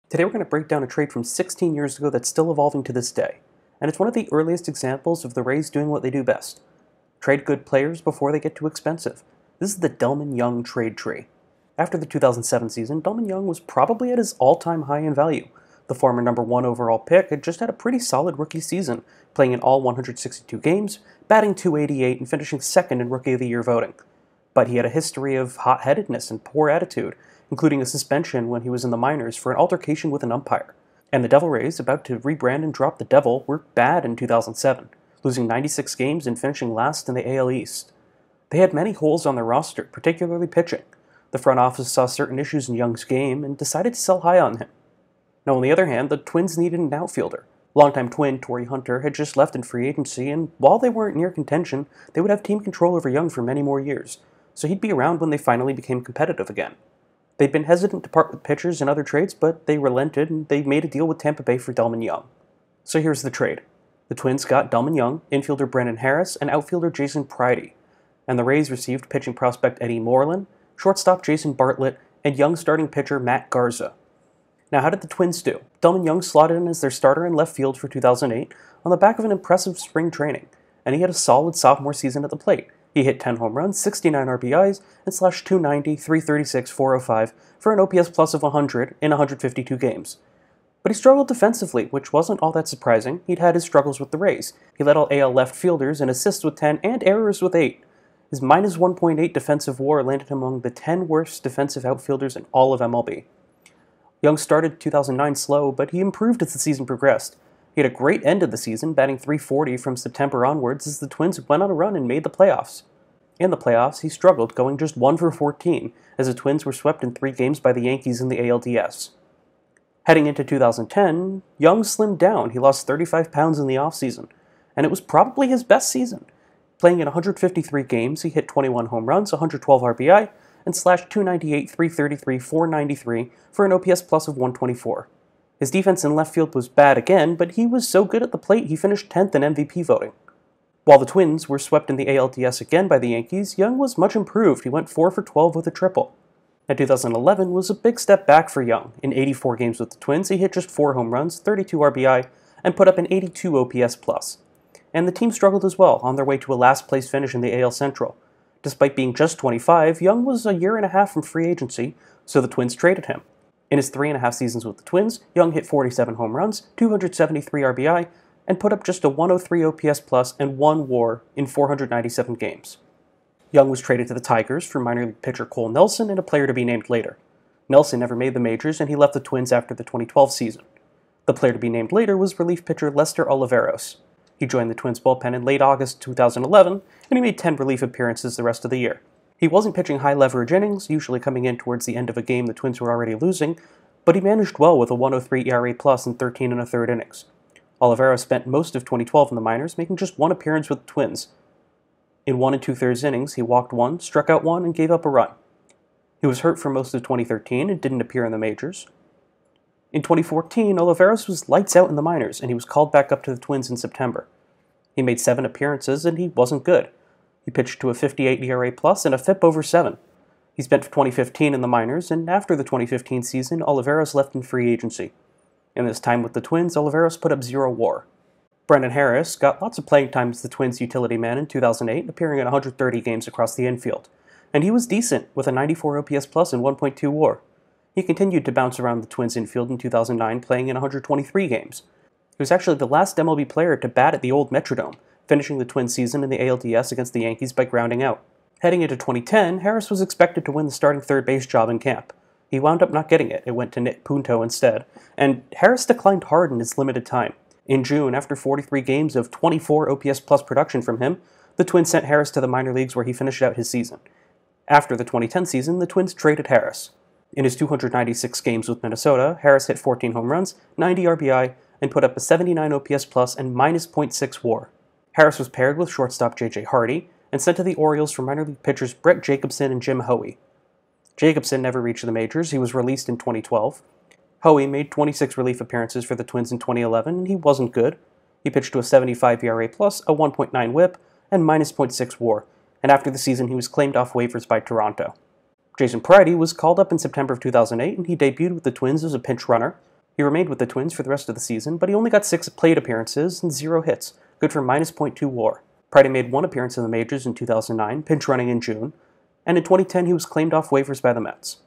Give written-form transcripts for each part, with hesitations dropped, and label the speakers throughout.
Speaker 1: Today we're going to break down a trade from 16 years ago that's still evolving to this day, and it's one of the earliest examples of the Rays doing what they do best. Trade good players before they get too expensive. This is the Delmon Young Trade Tree. After the 2007 season, Delmon Young was probably at his all-time high in value. The former #1 overall pick had just had a pretty solid rookie season, playing in all 162 games, batting .288 and finishing second in Rookie of the Year voting. But he had a history of hot-headedness and poor attitude, including a suspension when he was in the minors for an altercation with an umpire. And the Devil Rays, about to rebrand and drop the Devil, were bad in 2007, losing 96 games and finishing last in the AL East. They had many holes on their roster, particularly pitching. The front office saw certain issues in Young's game and decided to sell high on him. Now, on the other hand, the Twins needed an outfielder. Longtime Twin Torrey Hunter had just left in free agency, and while they weren't near contention, they would have team control over Young for many more years, so he'd be around when they finally became competitive again. They'd been hesitant to part with pitchers and other trades, but they relented and they made a deal with Tampa Bay for Delmon Young. So here's the trade. The Twins got Delmon Young, infielder Brandon Harris, and outfielder Jason Pridey. And the Rays received pitching prospect Eddie Moreland, shortstop Jason Bartlett, and young starting pitcher Matt Garza. Now, how did the Twins do? Delmon Young slotted in as their starter in left field for 2008 on the back of an impressive spring training, and he had a solid sophomore season at the plate. He hit 10 home runs, 69 RBIs, and slashed .290, .336, .405 for an OPS plus of 100 in 152 games. But he struggled defensively, which wasn't all that surprising. He'd had his struggles with the Rays. He led all AL left fielders in assists with 10 and errors with 8. His minus 1.8 defensive WAR landed him among the 10 worst defensive outfielders in all of MLB. Young started 2009 slow, but he improved as the season progressed. He had a great end of the season, batting .340 from September onwards as the Twins went on a run and made the playoffs. In the playoffs, he struggled, going just 1 for 14, as the Twins were swept in 3 games by the Yankees in the ALDS. Heading into 2010, Young slimmed down. He lost 35 pounds in the offseason, and it was probably his best season. Playing in 153 games, he hit 21 home runs, 112 RBI, and slashed .298, .333, .493 for an OPS plus of 124. His defense in left field was bad again, but he was so good at the plate he finished 10th in MVP voting. While the Twins were swept in the ALDS again by the Yankees, Young was much improved. He went 4 for 12 with a triple. Now, 2011 was a big step back for Young. In 84 games with the Twins, he hit just 4 home runs, 32 RBI, and put up an 82 OPS plus. And the team struggled as well, on their way to a last-place finish in the AL Central. Despite being just 25, Young was a year and a half from free agency, so the Twins traded him. In his 3.5 seasons with the Twins, Young hit 47 home runs, 273 RBI, and put up just a 103 OPS plus and 1 WAR in 497 games. Young was traded to the Tigers for minor league pitcher Cole Nelson and a player to be named later. Nelson never made the majors, and he left the Twins after the 2012 season. The player to be named later was relief pitcher Lester Oliveros. He joined the Twins bullpen in late August 2011, and he made 10 relief appearances the rest of the year. He wasn't pitching high-leverage innings, usually coming in towards the end of a game the Twins were already losing, but he managed well with a 1.03 ERA plus in 13 1/3 innings. Oliveros spent most of 2012 in the minors, making just 1 appearance with the Twins. In 1 2/3 innings, he walked 1, struck out 1, and gave up a run. He was hurt for most of 2013 and didn't appear in the majors. In 2014, Oliveros was lights out in the minors, and he was called back up to the Twins in September. He made 7 appearances, and he wasn't good. He pitched to a 58 ERA plus and a FIP over 7. He spent 2015 in the minors, and after the 2015 season, Oliveros left in free agency. In this time with the Twins, Oliveros put up 0 WAR. Brandon Harris got lots of playing time as the Twins' utility man in 2008, appearing in 130 games across the infield. And he was decent, with a 94 OPS plus and 1.2 WAR. He continued to bounce around the Twins' infield in 2009, playing in 123 games. He was actually the last MLB player to bat at the old Metrodome, finishing the Twins' season in the ALDS against the Yankees by grounding out. Heading into 2010, Harris was expected to win the starting third base job in camp. He wound up not getting it. It went to Nick Punto instead, and Harris declined hard in his limited time. In June, after 43 games of 24 OPS plus production from him, the Twins sent Harris to the minor leagues where he finished out his season. After the 2010 season, the Twins traded Harris. In his 296 games with Minnesota, Harris hit 14 home runs, 90 RBI, and put up a 79 OPS plus and minus .6 WAR. Harris was paired with shortstop J.J. Hardy and sent to the Orioles for minor league pitchers Brett Jacobson and Jim Hoey. Jacobson never reached the majors. He was released in 2012. Hoey made 26 relief appearances for the Twins in 2011, and he wasn't good. He pitched to a 75 ERA plus, a 1.9 whip, and minus .6 WAR, and after the season he was claimed off waivers by Toronto. Jason Pridey was called up in September of 2008, and he debuted with the Twins as a pinch runner. He remained with the Twins for the rest of the season, but he only got 6 plate appearances and 0 hits, good for -.2 WAR. Prior made 1 appearance in the majors in 2009, pinch running in June, and in 2010 he was claimed off waivers by the Mets.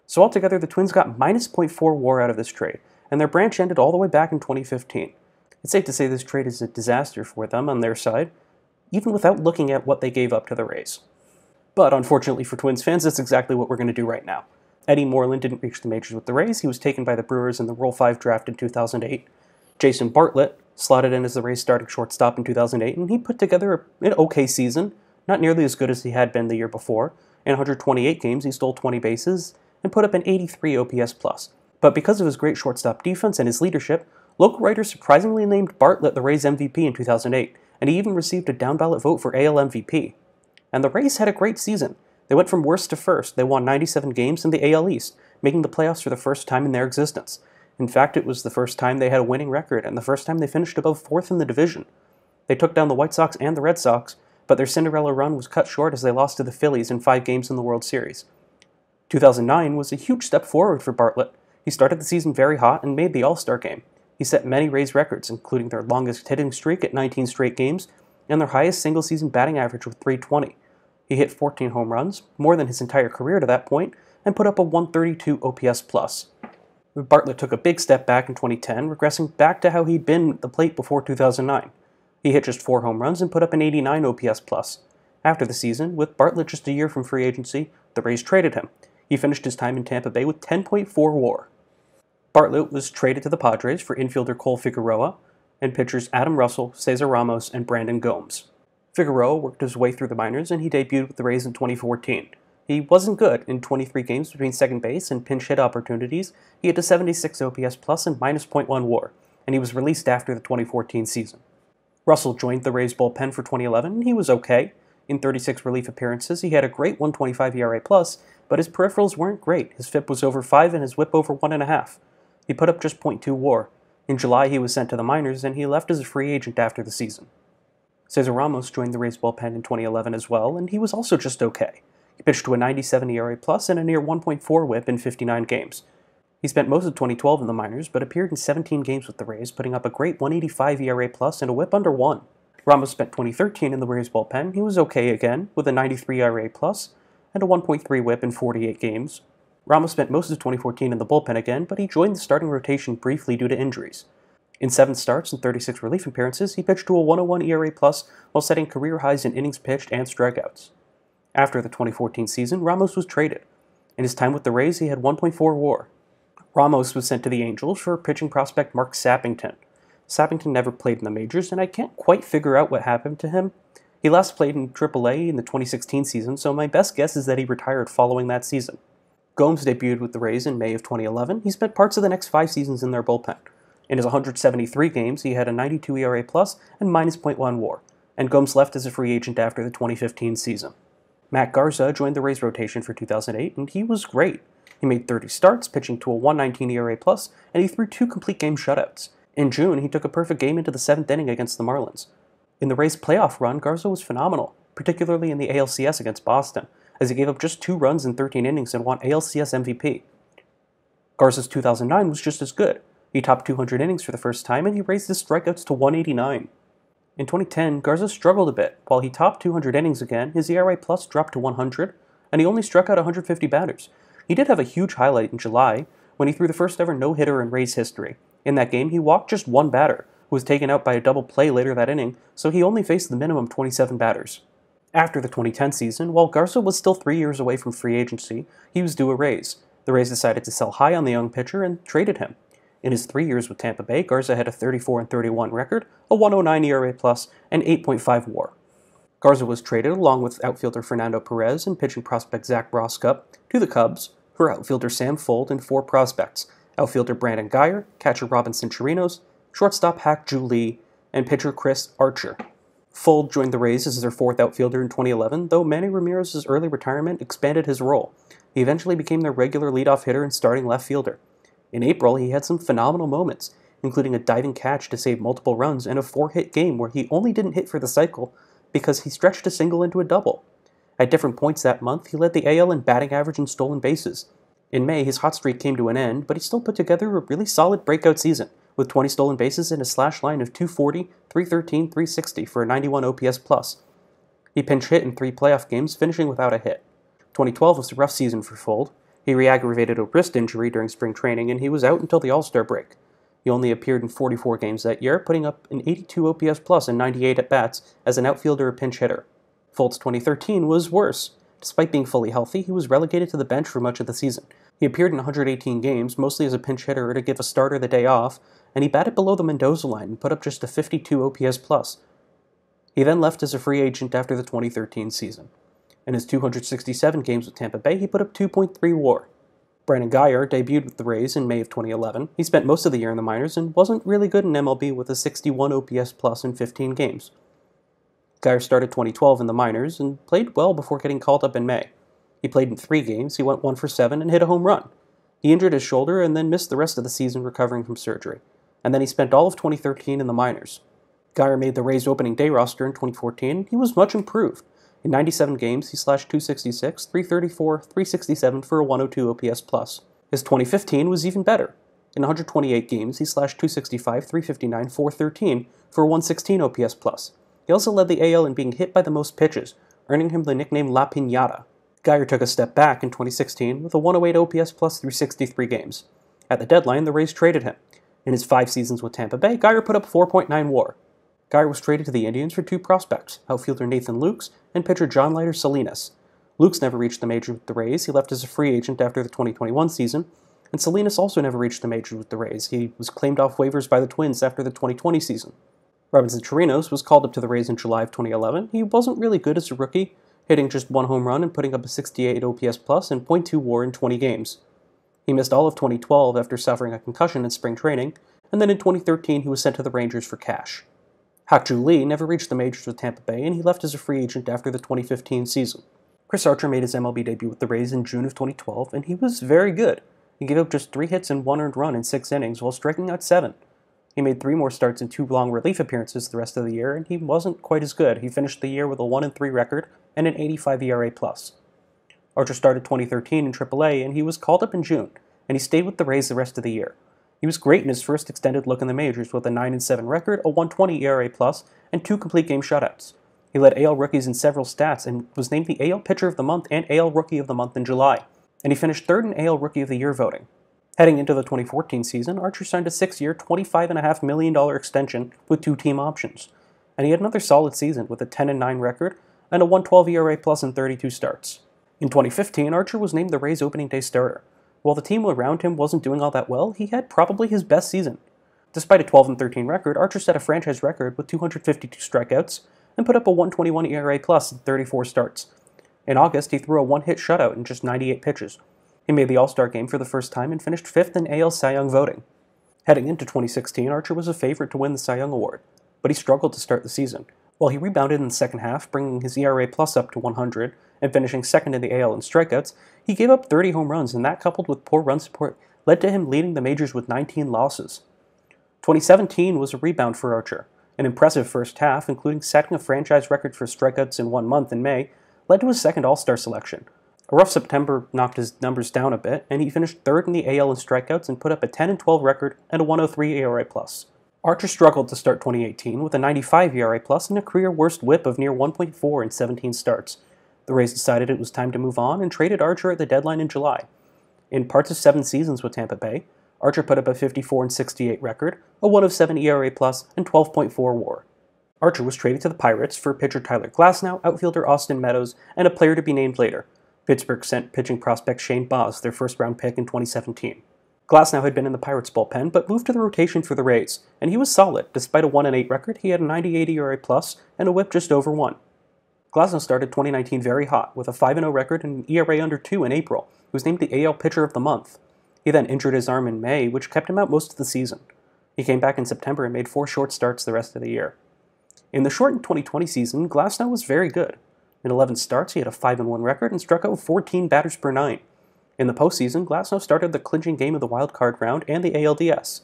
Speaker 1: So altogether, the Twins got -.4 WAR out of this trade, and their branch ended all the way back in 2015. It's safe to say this trade is a disaster for them on their side, even without looking at what they gave up to the Rays. But unfortunately for Twins fans, that's exactly what we're going to do right now. Eddie Moreland didn't reach the majors with the Rays. He was taken by the Brewers in the Rule 5 draft in 2008. Jason Bartlett slotted in as the Rays starting shortstop in 2008, and he put together an okay season, not nearly as good as he had been the year before. In 128 games, he stole 20 bases and put up an 83 OPS+. But because of his great shortstop defense and his leadership, local writers surprisingly named Bartlett the Rays MVP in 2008, and he even received a down-ballot vote for AL MVP. And the Rays had a great season. They went from worst to first. They won 97 games in the AL East, making the playoffs for the first time in their existence. In fact, it was the first time they had a winning record, and the first time they finished above 4th in the division. They took down the White Sox and the Red Sox, but their Cinderella run was cut short as they lost to the Phillies in 5 games in the World Series. 2009 was a huge step forward for Bartlett. He started the season very hot and made the All-Star game. He set many Rays records, including their longest hitting streak at 19 straight games, and their highest single-season batting average with .320. He hit 14 home runs, more than his entire career to that point, and put up a 132 OPS+. Bartlett took a big step back in 2010, regressing back to how he'd been at the plate before 2009. He hit just 4 home runs and put up an 89 OPS+. After the season, with Bartlett just a year from free agency, the Rays traded him. He finished his time in Tampa Bay with 10.4 WAR. Bartlett was traded to the Padres for infielder Cole Figueroa and pitchers Adam Russell, Cesar Ramos, and Brandon Gomes. Figueroa worked his way through the minors, and he debuted with the Rays in 2014. He wasn't good. In 23 games between second base and pinch hit opportunities, he had a 76 OPS+ and -.1 WAR, and he was released after the 2014 season. Russell joined the Rays bullpen for 2011, and he was okay. In 36 relief appearances, he had a great 1.25 ERA+, but his peripherals weren't great. His FIP was over 5 and his WHIP over 1.5. He put up just .2 WAR. In July, he was sent to the minors, and he left as a free agent after the season. Cesar Ramos joined the Rays bullpen in 2011 as well, and he was also just okay. He pitched to a 97 ERA+ and a near 1.4 WHIP in 59 games. He spent most of 2012 in the minors, but appeared in 17 games with the Rays, putting up a great 185 ERA+ and a WHIP under 1. Ramos spent 2013 in the Rays bullpen. He was okay again, with a 93 ERA+ and a 1.3 WHIP in 48 games. Ramos spent most of 2014 in the bullpen again, but he joined the starting rotation briefly due to injuries. In 7 starts and 36 relief appearances, he pitched to a 101 ERA+ while setting career highs in innings pitched and strikeouts. After the 2014 season, Ramos was traded. In his time with the Rays, he had 1.4 WAR. Ramos was sent to the Angels for pitching prospect Mark Sappington. Sappington never played in the majors, and I can't quite figure out what happened to him. He last played in AAA in the 2016 season, so my best guess is that he retired following that season. Gomes debuted with the Rays in May of 2011. He spent parts of the next 5 seasons in their bullpen. In his 173 games, he had a 92 ERA+ and -.1 WAR, and Gomes left as a free agent after the 2015 season. Matt Garza joined the Rays rotation for 2008, and he was great. He made 30 starts, pitching to a 119 ERA+, and he threw 2 complete game shutouts. In June, he took a perfect game into the 7th inning against the Marlins. In the Rays' playoff run, Garza was phenomenal, particularly in the ALCS against Boston, as he gave up just 2 runs in 13 innings and won ALCS MVP. Garza's 2009 was just as good. He topped 200 innings for the first time, and he raised his strikeouts to 189. In 2010, Garza struggled a bit. While he topped 200 innings again, his ERA+ dropped to 100, and he only struck out 150 batters. He did have a huge highlight in July, when he threw the first ever no-hitter in Rays history. In that game, he walked just 1 batter, who was taken out by a double play later that inning, so he only faced the minimum 27 batters. After the 2010 season, while Garza was still 3 years away from free agency, he was due a raise. The Rays decided to sell high on the young pitcher and traded him. In his 3 years with Tampa Bay, Garza had a 34-31 record, a 109 ERA+, and 8.5 WAR. Garza was traded along with outfielder Fernando Perez and pitching prospect Zach Broscup to the Cubs for outfielder Sam Fuld and 4 prospects, outfielder Brandon Guyer, catcher Robinson Chirinos, shortstop Hack Ju Lee, and pitcher Chris Archer. Fuld joined the Rays as their 4th outfielder in 2011, though Manny Ramirez's early retirement expanded his role. He eventually became their regular leadoff hitter and starting left fielder. In April, he had some phenomenal moments, including a diving catch to save multiple runs and a 4-hit game where he only didn't hit for the cycle because he stretched a single into a double. At different points that month, he led the AL in batting average and stolen bases. In May, his hot streak came to an end, but he still put together a really solid breakout season, with 20 stolen bases and a slash line of 240, 313, 360 for a 91 OPS plus. He pinch hit in 3 playoff games, finishing without a hit. 2012 was a rough season for Fold. He re-aggravated a wrist injury during spring training, and he was out until the All-Star break. He only appeared in 44 games that year, putting up an 82 OPS plus and 98 at-bats as an outfielder or pinch hitter. Fold's 2013 was worse. Despite being fully healthy, he was relegated to the bench for much of the season. He appeared in 118 games, mostly as a pinch hitter or to give a starter the day off, and he batted below the Mendoza line and put up just a 52 OPS plus. He then left as a free agent after the 2013 season. In his 267 games with Tampa Bay, he put up 2.3 WAR. Brandon Guyer debuted with the Rays in May of 2011. He spent most of the year in the minors and wasn't really good in MLB with a 61 OPS plus in 15 games. Guyer started 2012 in the minors and played well before getting called up in May. He played in 3 games, he went 1 for 7 and hit a home run. He injured his shoulder and then missed the rest of the season recovering from surgery. And then he spent all of 2013 in the minors. Guyer made the Rays opening day roster in 2014 and he was much improved. In 97 games, he slashed 266, 334, 367 for a 102 OPS plus. His 2015 was even better. In 128 games, he slashed 265, 359, 413 for a 116 OPS plus. He also led the AL in being hit by the most pitches, earning him the nickname La Piñata. Guyer took a step back in 2016 with a 108 OPS plus through 63 games. At the deadline, the Rays traded him. In his 5 seasons with Tampa Bay, Guyer put up 4.9 WAR. Guyer was traded to the Indians for 2 prospects, outfielder Nathan Lukes and pitcher John Leiter Salinas. Lukes never reached the majors with the Rays. He left as a free agent after the 2021 season, and Salinas also never reached the majors with the Rays. He was claimed off waivers by the Twins after the 2020 season. Robinson Chirinos was called up to the Rays in July of 2011. He wasn't really good as a rookie, hitting just 1 home run and putting up a 68 OPS plus and .2 WAR in 20 games. He missed all of 2012 after suffering a concussion in spring training, and then in 2013 he was sent to the Rangers for cash. Hak-Ju Lee never reached the majors with Tampa Bay, and he left as a free agent after the 2015 season. Chris Archer made his MLB debut with the Rays in June of 2012, and he was very good. He gave up just 3 hits and 1 earned run in 6 innings while striking out 7. He made 3 more starts and 2 long relief appearances the rest of the year, and he wasn't quite as good. He finished the year with a 1-3 record and an 85 ERA+. Archer started 2013 in AAA, and he was called up in June, and he stayed with the Rays the rest of the year. He was great in his first extended look in the majors with a 9-7 record, a 120 ERA+, and 2 complete game shutouts. He led AL rookies in several stats and was named the AL Pitcher of the Month and AL Rookie of the Month in July, and he finished 3rd in AL Rookie of the Year voting. Heading into the 2014 season, Archer signed a 6-year, $25.5 million extension with 2 team options, and he had another solid season with a 10-9 record and a 112 ERA+ in 32 starts. In 2015, Archer was named the Rays opening day starter. While the team around him wasn't doing all that well, he had probably his best season. Despite a 12-13 record, Archer set a franchise record with 252 strikeouts and put up a 121 ERA+ in 34 starts. In August, he threw a 1-hit shutout in just 98 pitches. He made the All-Star game for the first time and finished 5th in AL Cy Young voting. Heading into 2016, Archer was a favorite to win the Cy Young Award, but he struggled to start the season. While he rebounded in the second half, bringing his ERA+ up to 100 and finishing 2nd in the AL in strikeouts, he gave up 30 home runs, and that, coupled with poor run support, led to him leading the majors with 19 losses. 2017 was a rebound for Archer. An impressive first half, including setting a franchise record for strikeouts in 1 month in May, led to his 2nd All-Star selection. A rough September knocked his numbers down a bit, and he finished 3rd in the AL in strikeouts and put up a 10-12 record and a 103 ERA+. Archer struggled to start 2018 with a 95 ERA+ and a career-worst whip of near 1.4 in 17 starts. The Rays decided it was time to move on and traded Archer at the deadline in July. In parts of 7 seasons with Tampa Bay, Archer put up a 54-68 record, a 107 ERA+, and 12.4 WAR. Archer was traded to the Pirates for pitcher Tyler Glasnow, outfielder Austin Meadows, and a player to be named later. Pittsburgh sent pitching prospect Shane Baz, their first-round pick in 2017. Glasnow had been in the Pirates bullpen, but moved to the rotation for the Rays, and he was solid. Despite a 1-8 record, he had a 98 ERA+, and a whip just over 1. Glasnow started 2019 very hot, with a 5-0 record and an ERA under 2 in April. He was named the AL Pitcher of the Month. He then injured his arm in May, which kept him out most of the season. He came back in September and made 4 short starts the rest of the year. In the shortened 2020 season, Glasnow was very good. In 11 starts, he had a 5-1 record and struck out 14 batters per 9. In the postseason, Glasnow started the clinching game of the wild card round and the ALDS.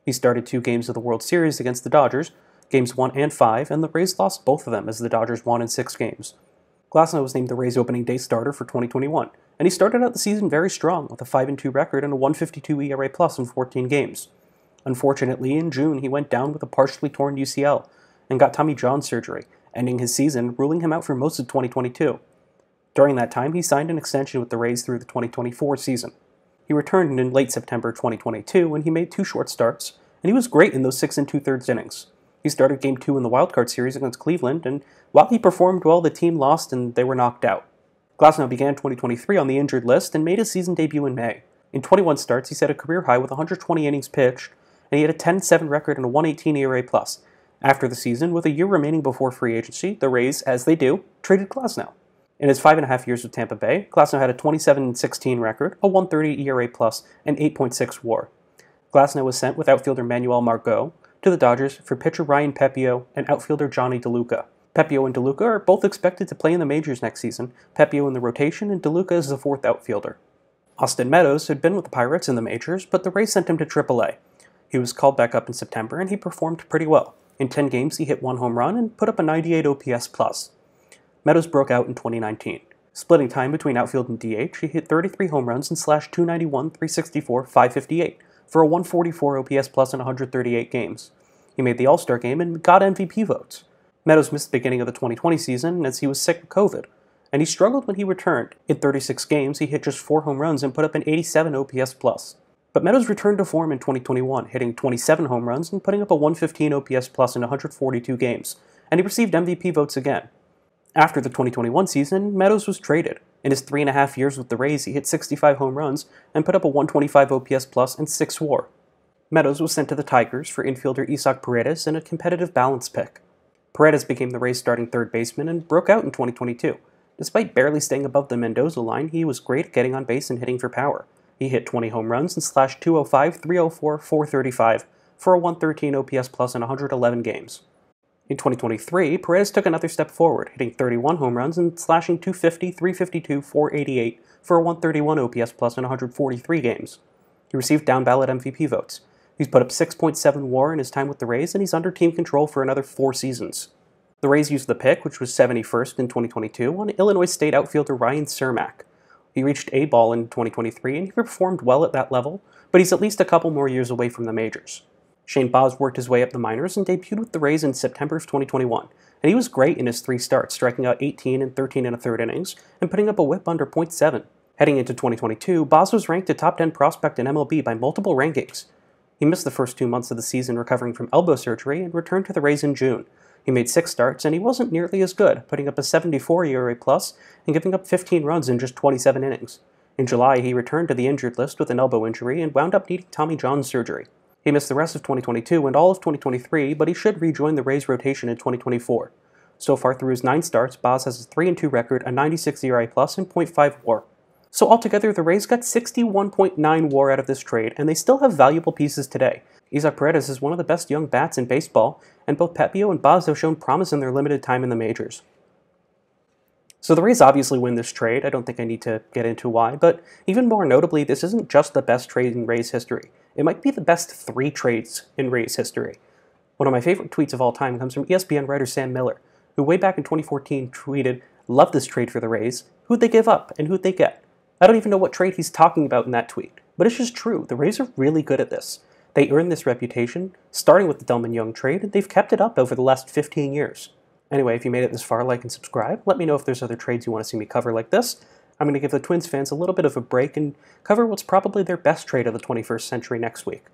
Speaker 1: He started 2 games of the World Series against the Dodgers, games 1 and 5, and the Rays lost both of them as the Dodgers won in 6 games. Glasnow was named the Rays' opening day starter for 2021, and he started out the season very strong with a 5-2 record and a 1.52 ERA plus in 14 games. Unfortunately, in June, he went down with a partially torn UCL and got Tommy John surgery, ending his season, ruling him out for most of 2022. During that time, he signed an extension with the Rays through the 2024 season. He returned in late September 2022 when he made 2 short starts, and he was great in those 6 2/3 innings. He started Game 2 in the wildcard series against Cleveland, and while he performed well, the team lost and they were knocked out. Glasnow began 2023 on the injured list and made his season debut in May. In 21 starts, he set a career high with 120 innings pitched, and he had a 10-7 record and a 1.18 ERA+. After the season, with a year remaining before free agency, the Rays, as they do, traded Glasnow. In his 5.5 years with Tampa Bay, Glasnow had a 27-16 record, a 1.30 ERA+, and 8.6 WAR. Glasnow was sent with outfielder Manuel Margot to the Dodgers for pitcher Ryan Pepiot and outfielder Johnny DeLuca. Pepiot and DeLuca are both expected to play in the majors next season, Pepiot in the rotation and DeLuca is the 4th outfielder. Austin Meadows had been with the Pirates in the majors, but the Rays sent him to AAA. He was called back up in September and he performed pretty well. In 10 games, he hit 1 home run and put up a 98 OPS+. Meadows broke out in 2019. Splitting time between outfield and DH, he hit 33 home runs and slashed .291, .364, .558 for a 144 OPS+ in 138 games. He made the All-Star game and got MVP votes. Meadows missed the beginning of the 2020 season as he was sick with COVID, and he struggled when he returned. In 36 games, he hit just 4 home runs and put up an 87 OPS+. But Meadows returned to form in 2021, hitting 27 home runs and putting up a 115 OPS+ in 142 games, and he received MVP votes again. After the 2021 season, Meadows was traded. In his 3.5 years with the Rays, he hit 65 home runs and put up a 125 OPS+ and 6 WAR. Meadows was sent to the Tigers for infielder Isaac Paredes and a competitive balance pick. Paredes became the Rays' starting third baseman and broke out in 2022. Despite barely staying above the Mendoza line, he was great at getting on base and hitting for power. He hit 20 home runs and slashed .205, .304, .435 for a 113 OPS+ in 111 games. In 2023, Paredes took another step forward, hitting 31 home runs and slashing .250, .352, .488 for a 131 OPS+ in 143 games. He received down-ballot MVP votes. He's put up 6.7 WAR in his time with the Rays, and he's under team control for another 4 seasons. The Rays used the pick, which was 71st in 2022, on Illinois State outfielder Ryan Cermak. He reached A-ball in 2023, and he performed well at that level, but he's at least a couple more years away from the majors. Shane Baz worked his way up the minors and debuted with the Rays in September of 2021, and he was great in his 3 starts, striking out 18 and 13 1/3 innings, and putting up a whip under .7. Heading into 2022, Baz was ranked a top 10 prospect in MLB by multiple rankings. He missed the first 2 months of the season recovering from elbow surgery and returned to the Rays in June. He made 6 starts, and he wasn't nearly as good, putting up a 74 ERA+ and giving up 15 runs in just 27 innings. In July, he returned to the injured list with an elbow injury and wound up needing Tommy John surgery. He missed the rest of 2022 and all of 2023, but he should rejoin the Rays rotation in 2024. So far through his 9 starts, Baz has a 3-2 record, a 96 ERA+, and .5 WAR. So altogether, the Rays got 61.9 WAR out of this trade, and they still have valuable pieces today. Isaac Paredes is one of the best young bats in baseball, and both Pepiot and Baz have shown promise in their limited time in the majors. So the Rays obviously win this trade. I don't think I need to get into why, but even more notably, this isn't just the best trade in Rays history. It might be the best 3 trades in Rays history. One of my favorite tweets of all time comes from ESPN writer Sam Miller, who way back in 2014 tweeted, "Love this trade for the Rays. Who'd they give up, and who'd they get?" I don't even know what trade he's talking about in that tweet, but it's just true. The Rays are really good at this. They earned this reputation, starting with the Delmon Young trade, and they've kept it up over the last 15 years. Anyway, if you made it this far, like and subscribe. Let me know if there's other trades you want to see me cover like this. I'm going to give the Twins fans a little bit of a break and cover what's probably their best trade of the 21st century next week.